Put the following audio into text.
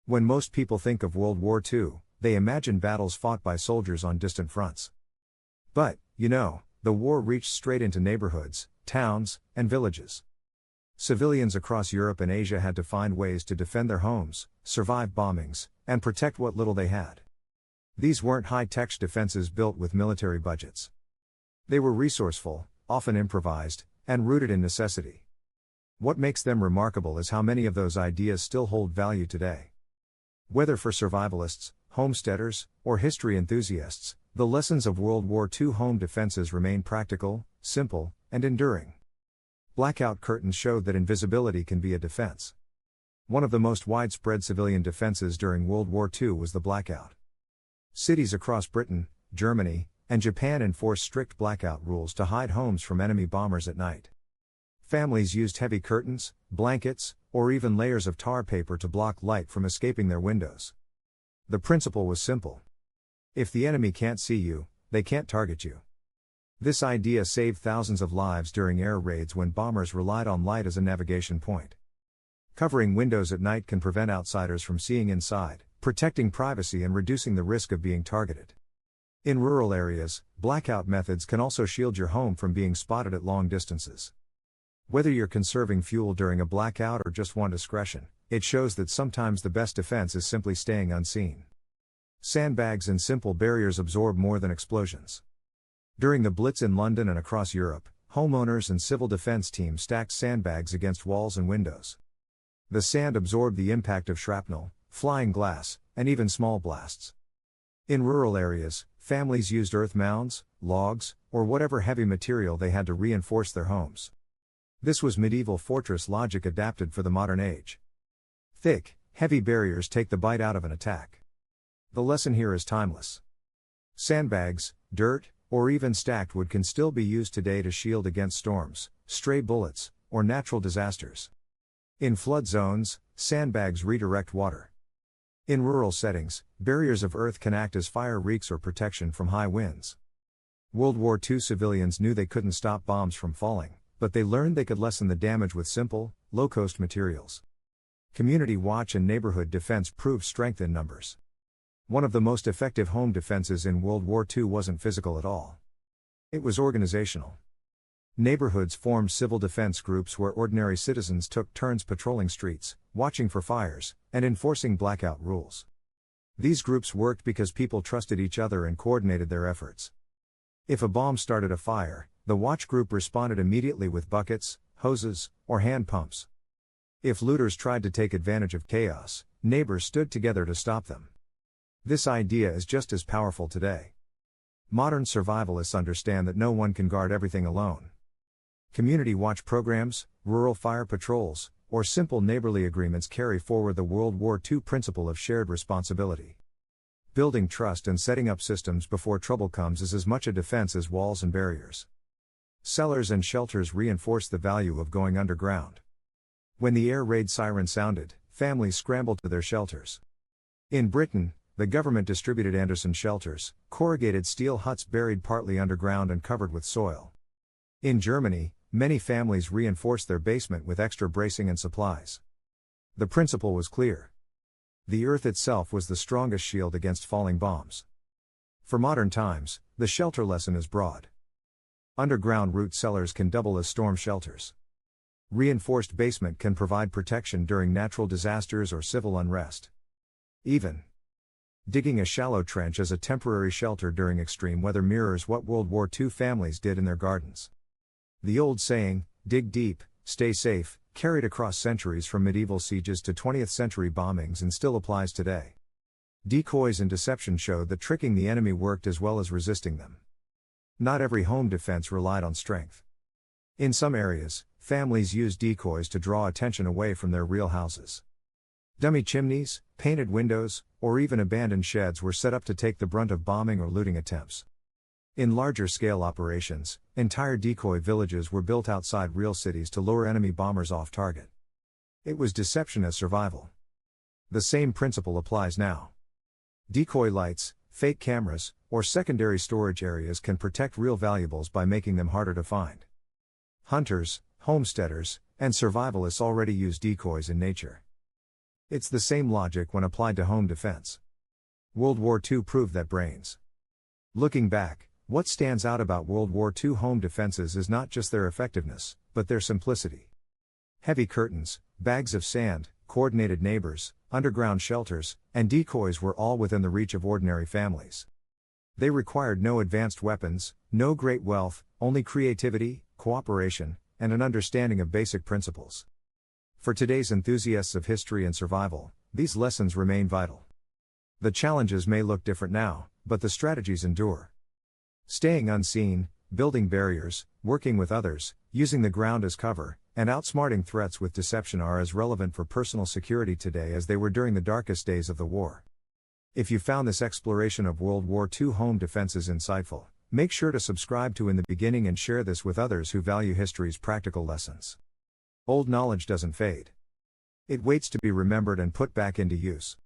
When most people think of World War II, they imagine battles fought by soldiers on distant fronts. But, the war reached straight into neighborhoods, towns, and villages. Civilians across Europe and Asia had to find ways to defend their homes, survive bombings, and protect what little they had. These weren't high-tech defenses built with military budgets. They were resourceful, often improvised, and rooted in necessity. What makes them remarkable is how many of those ideas still hold value today. Whether for survivalists, homesteaders, or history enthusiasts, the lessons of World War II home defenses remain practical, simple, and enduring. Blackout curtains showed that invisibility can be a defense. One of the most widespread civilian defenses during World War II was the blackout. Cities across Britain, Germany, and Japan enforced strict blackout rules to hide homes from enemy bombers at night. Families used heavy curtains, blankets, or even layers of tar paper to block light from escaping their windows. The principle was simple. If the enemy can't see you, they can't target you. This idea saved thousands of lives during air raids when bombers relied on light as a navigation point. Covering windows at night can prevent outsiders from seeing inside, protecting privacy and reducing the risk of being targeted. In rural areas, blackout methods can also shield your home from being spotted at long distances. Whether you're conserving fuel during a blackout or just want discretion, it shows that sometimes the best defense is simply staying unseen. Sandbags and simple barriers absorb more than explosions. During the Blitz in London and across Europe, homeowners and civil defense teams stacked sandbags against walls and windows. The sand absorbed the impact of shrapnel, flying glass, and even small blasts. In rural areas, families used earth mounds, logs, or whatever heavy material they had to reinforce their homes. This was medieval fortress logic adapted for the modern age. Thick, heavy barriers take the bite out of an attack. The lesson here is timeless. Sandbags, dirt, or even stacked wood can still be used today to shield against storms, stray bullets, or natural disasters. In flood zones, sandbags redirect water. In rural settings, barriers of earth can act as fire reeks or protection from high winds. World War II civilians knew they couldn't stop bombs from falling, but they learned they could lessen the damage with simple, low-cost materials. Community watch and neighborhood defense proved strength in numbers. One of the most effective home defenses in World War II wasn't physical at all. It was organizational. Neighborhoods formed civil defense groups where ordinary citizens took turns patrolling streets, watching for fires, and enforcing blackout rules. These groups worked because people trusted each other and coordinated their efforts. If a bomb started a fire, the watch group responded immediately with buckets, hoses, or hand pumps. If looters tried to take advantage of chaos, neighbors stood together to stop them. This idea is just as powerful today. Modern survivalists understand that no one can guard everything alone. Community watch programs, rural fire patrols, or simple neighborly agreements carry forward the World War II principle of shared responsibility. Building trust and setting up systems before trouble comes is as much a defense as walls and barriers. Cellars and shelters reinforce the value of going underground. When the air raid siren sounded, families scrambled to their shelters. In Britain, the government distributed Anderson shelters, corrugated steel huts buried partly underground and covered with soil. In Germany, many families reinforced their basement with extra bracing and supplies. The principle was clear. The earth itself was the strongest shield against falling bombs. For modern times, the shelter lesson is broad. Underground root cellars can double as storm shelters. Reinforced basement can provide protection during natural disasters or civil unrest. Even digging a shallow trench as a temporary shelter during extreme weather mirrors what World War II families did in their gardens. The old saying, dig deep, stay safe, carried across centuries from medieval sieges to 20th century bombings and still applies today. Decoys and deception showed that tricking the enemy worked as well as resisting them. Not every home defense relied on strength. In some areas, families used decoys to draw attention away from their real houses. Dummy chimneys, painted windows, or even abandoned sheds were set up to take the brunt of bombing or looting attempts. In larger-scale operations, entire decoy villages were built outside real cities to lure enemy bombers off target. It was deception as survival. The same principle applies now. Decoy lights, fake cameras, or secondary storage areas can protect real valuables by making them harder to find. Hunters, homesteaders, and survivalists already use decoys in nature. It's the same logic when applied to home defense. World War II proved that brains. Looking back, what stands out about World War II home defenses is not just their effectiveness, but their simplicity. Heavy curtains, bags of sand, coordinated neighbors, underground shelters, and decoys were all within the reach of ordinary families. They required no advanced weapons, no great wealth, only creativity, cooperation, and an understanding of basic principles. For today's enthusiasts of history and survival, these lessons remain vital. The challenges may look different now, but the strategies endure. Staying unseen, building barriers, working with others, using the ground as cover, and outsmarting threats with deception are as relevant for personal security today as they were during the darkest days of the war. If you found this exploration of World War II home defenses insightful, make sure to subscribe to In the Beginning and share this with others who value history's practical lessons. Old knowledge doesn't fade. It waits to be remembered and put back into use.